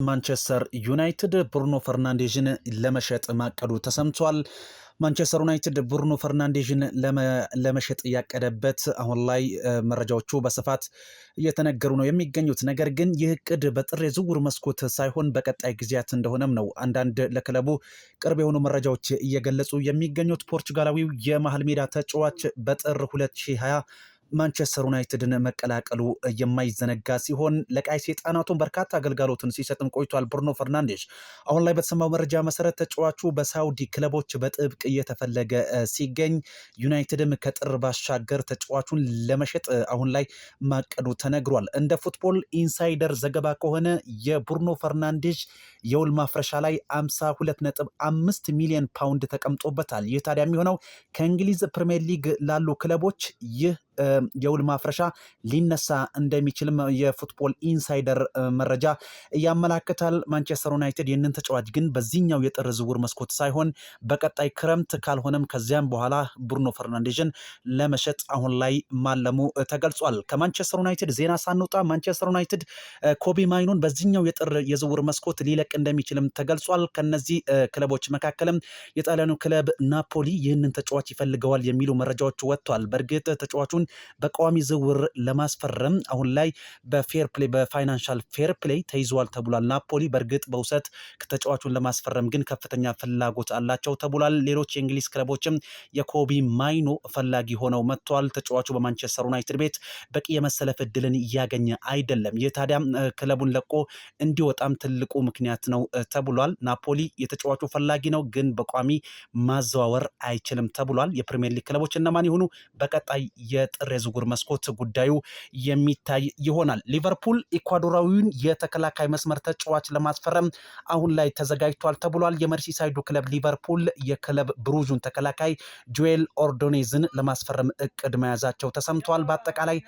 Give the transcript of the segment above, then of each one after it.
ማንቸስተር ዩናይትድ ብሩኖ ፈርናንዴዝን ለመሸጥ ማቀዱ ተሰምቷል። ማንቸስተር ዩናይትድ ብሩኖ ፈርናንዴዝን ለመሸጥ ያቀደበት አሁን ላይ መረጃዎቹ በስፋት እየተነገሩ ነው የሚገኙት። ነገር ግን ይህ እቅድ በጥር የዝውውር መስኮት ሳይሆን በቀጣይ ጊዜያት እንደሆነም ነው አንዳንድ ለክለቡ ቅርብ የሆኑ መረጃዎች እየገለጹ የሚገኙት። ፖርቹጋላዊው የመሃል ሜዳ ተጫዋች በጥር 2020 ማንቸስተር ዩናይትድን መቀላቀሉ የማይዘነጋ ሲሆን ለቀይ ሰይጣናቱን በርካታ አገልግሎትን ሲሰጥም ቆይቷል። ብሩኖ ፈርናንዴዝ አሁን ላይ በተሰማው መረጃ መሰረት ተጫዋቹ በሳውዲ ክለቦች በጥብቅ እየተፈለገ ሲገኝ ዩናይትድም ከጥር ባሻገር ተጫዋቹን ለመሸጥ አሁን ላይ ማቀዱ ተነግሯል። እንደ ፉትቦል ኢንሳይደር ዘገባ ከሆነ የብሩኖ ፈርናንዴዝ የውል ማፍረሻ ላይ 52.5 ሚሊዮን ፓውንድ ተቀምጦበታል። ይህ ታዲያ የሚሆነው ከእንግሊዝ ፕሪሚየር ሊግ ላሉ ክለቦች ይህ የውል ማፍረሻ ሊነሳ እንደሚችልም የፉትቦል ኢንሳይደር መረጃ ያመላክታል። ማንቸስተር ዩናይትድ ይህንን ተጫዋች ግን በዚህኛው የጥር ዝውውር መስኮት ሳይሆን በቀጣይ ክረምት ካልሆነም ከዚያም በኋላ ብሩኖ ፈርናንዴዝን ለመሸጥ አሁን ላይ ማለሙ ተገልጿል። ከማንቸስተር ዩናይትድ ዜና ሳንወጣ ማንቸስተር ዩናይትድ ኮቢ ማይኖን በዚህኛው የጥር የዝውውር መስኮት ሊለቅ እንደሚችልም ተገልጿል። ከነዚህ ክለቦች መካከልም የጣሊያኑ ክለብ ናፖሊ ይህንን ተጫዋች ይፈልገዋል የሚሉ መረጃዎች ወጥቷል። በእርግጥ ተጫዋቹን በቋሚ ዝውውር ለማስፈረም አሁን ላይ በፋይናንሻል ፌር ፕሌይ ተይዟል ተብሏል። ናፖሊ በእርግጥ በውሰት ተጫዋቹን ለማስፈረም ግን ከፍተኛ ፍላጎት አላቸው ተብሏል። ሌሎች የእንግሊዝ ክለቦችም የኮቢ ማይኖ ፈላጊ ሆነው መጥተዋል። ተጫዋቹ በማንቸስተር ዩናይትድ ቤት በቂ የመሰለፍ እድልን እያገኘ አይደለም። ይህ ታዲያ ክለቡን ለቆ እንዲወጣም ትልቁ ምክንያት ነው ተብሏል። ናፖሊ የተጫዋቹ ፈላጊ ነው፣ ግን በቋሚ ማዘዋወር አይችልም ተብሏል። የፕሪሚየር ሊግ ክለቦች እነማን ይሆኑ በቀጣይ የጥር የዝውውር መስኮት ጉዳዩ የሚታይ ይሆናል። ሊቨርፑል ኢኳዶራዊውን የተከላካይ መስመር ተጫዋች ለማስፈረም አሁን ላይ ተዘጋጅቷል ተብሏል። የመርሲሳይዱ ክለብ ሊቨርፑል የክለብ ብሩዡን ተከላካይ ጆኤል ኦርዶኔዝን ለማስፈረም እቅድ መያዛቸው ተሰምቷል። በአጠቃላይ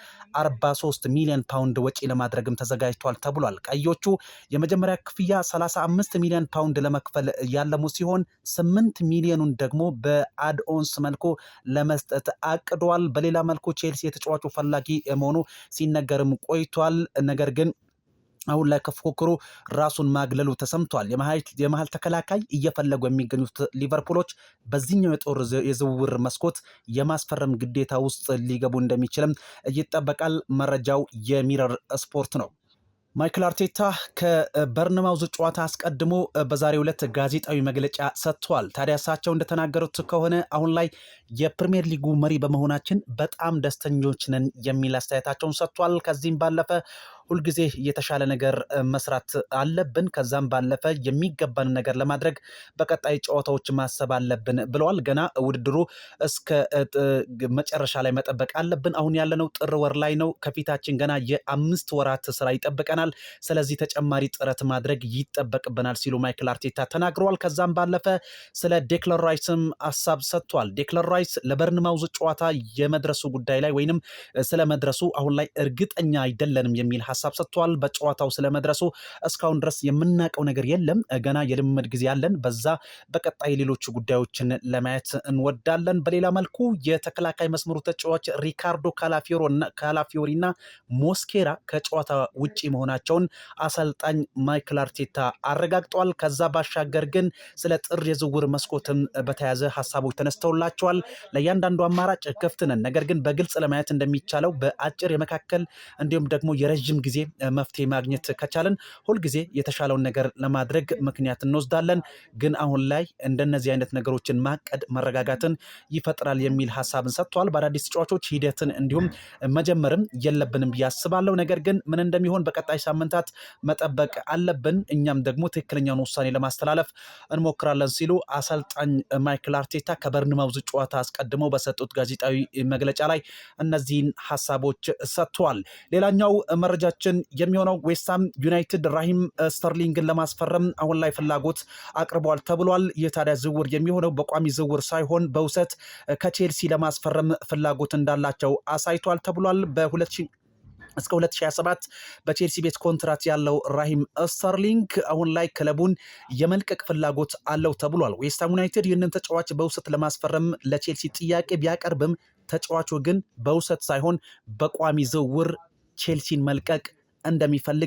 43 ሚሊዮን ፓውንድ ወጪ ለማድረግም ተዘጋጅቷል ተብሏል። ቀዮቹ የመጀመሪያ ክፍያ 35 ሚሊዮን ፓውንድ ለመክፈል ያለሙ ሲሆን 8 ሚሊዮኑን ደግሞ በአድኦንስ መልኩ ለመስጠት አቅዷል። በሌላ መልኩ ቼልሲ የተጫዋቹ ፈላጊ መሆኑ ሲነገርም ቆይቷል። ነገር ግን አሁን ላይ ከፉክክሩ ራሱን ማግለሉ ተሰምቷል። የመሃል ተከላካይ እየፈለጉ የሚገኙት ሊቨርፑሎች በዚህኛው የጦር የዝውውር መስኮት የማስፈረም ግዴታ ውስጥ ሊገቡ እንደሚችልም ይጠበቃል። መረጃው የሚረር ስፖርት ነው። ማይክል አርቴታ ከበርንማውዝ ጨዋታ አስቀድሞ በዛሬው ዕለት ጋዜጣዊ መግለጫ ሰጥቷል። ታዲያ እሳቸው እንደተናገሩት ከሆነ አሁን ላይ የፕሪሚየር ሊጉ መሪ በመሆናችን በጣም ደስተኞች ነን የሚል አስተያየታቸውን ሰጥቷል። ከዚህም ባለፈ ሁልጊዜ የተሻለ ነገር መስራት አለብን፣ ከዛም ባለፈ የሚገባን ነገር ለማድረግ በቀጣይ ጨዋታዎች ማሰብ አለብን ብለዋል። ገና ውድድሩ እስከ መጨረሻ ላይ መጠበቅ አለብን። አሁን ያለነው ጥር ወር ላይ ነው። ከፊታችን ገና የ5 ወራት ስራ ይጠብቀናል። ስለዚህ ተጨማሪ ጥረት ማድረግ ይጠበቅብናል ሲሉ ማይክል አርቴታ ተናግረዋል። ከዛም ባለፈ ስለ ዴክለን ራይስም ሀሳብ ሰጥቷል። ዴክለን ራይስ ለበርንማውዝ ጨዋታ የመድረሱ ጉዳይ ላይ ወይንም ስለመድረሱ አሁን ላይ እርግጠኛ አይደለንም የሚል ሀሳብ ሰጥቷል። በጨዋታው ስለመድረሱ እስካሁን ድረስ የምናውቀው ነገር የለም። ገና የልምምድ ጊዜ አለን። በዛ በቀጣይ ሌሎች ጉዳዮችን ለማየት እንወዳለን። በሌላ መልኩ የተከላካይ መስመሩ ተጫዋች ሪካርዶ ካላፊዮሪና ሞስኬራ ከጨዋታ ውጪ መሆናቸውን አሰልጣኝ ማይክል አርቴታ አረጋግጧል። ከዛ ባሻገር ግን ስለ ጥር የዝውውር መስኮትም በተያዘ ሀሳቦች ተነስተውላቸዋል። ለእያንዳንዱ አማራጭ ክፍት ነን፣ ነገር ግን በግልጽ ለማየት እንደሚቻለው በአጭር የመካከል እንዲሁም ደግሞ የረዥም ጊዜ መፍትሄ ማግኘት ከቻለን ሁልጊዜ የተሻለውን ነገር ለማድረግ ምክንያት እንወስዳለን። ግን አሁን ላይ እንደነዚህ አይነት ነገሮችን ማቀድ መረጋጋትን ይፈጥራል የሚል ሀሳብን ሰጥቷል። በአዳዲስ ተጫዋቾች ሂደትን እንዲሁም መጀመርም የለብንም ብዬ አስባለሁ። ነገር ግን ምን እንደሚሆን በቀጣይ ሳምንታት መጠበቅ አለብን። እኛም ደግሞ ትክክለኛውን ውሳኔ ለማስተላለፍ እንሞክራለን ሲሉ አሰልጣኝ ማይክል አርቴታ ከበርንማውዝ ጨዋታ አስቀድመው በሰጡት ጋዜጣዊ መግለጫ ላይ እነዚህን ሀሳቦች ሰጥተዋል። ሌላኛው መረጃችን የሚሆነው ዌስትሃም ዩናይትድ ራሂም ስተርሊንግን ለማስፈረም አሁን ላይ ፍላጎት አቅርቧል ተብሏል። ይህ ታዲያ ዝውውር የሚሆነው በቋሚ ዝውውር ሳይሆን በውሰት ከቼልሲ ለማስፈረም ፍላጎት እንዳላቸው አሳይቷል ተብሏል። እስከ 2027 በቼልሲ ቤት ኮንትራት ያለው ራሂም ስተርሊንግ አሁን ላይ ክለቡን የመልቀቅ ፍላጎት አለው ተብሏል። ዌስትሃም ዩናይትድ ይህንን ተጫዋች በውሰት ለማስፈረም ለቼልሲ ጥያቄ ቢያቀርብም ተጫዋቹ ግን በውሰት ሳይሆን በቋሚ ዝውውር ቼልሲን መልቀቅ እንደሚፈልግ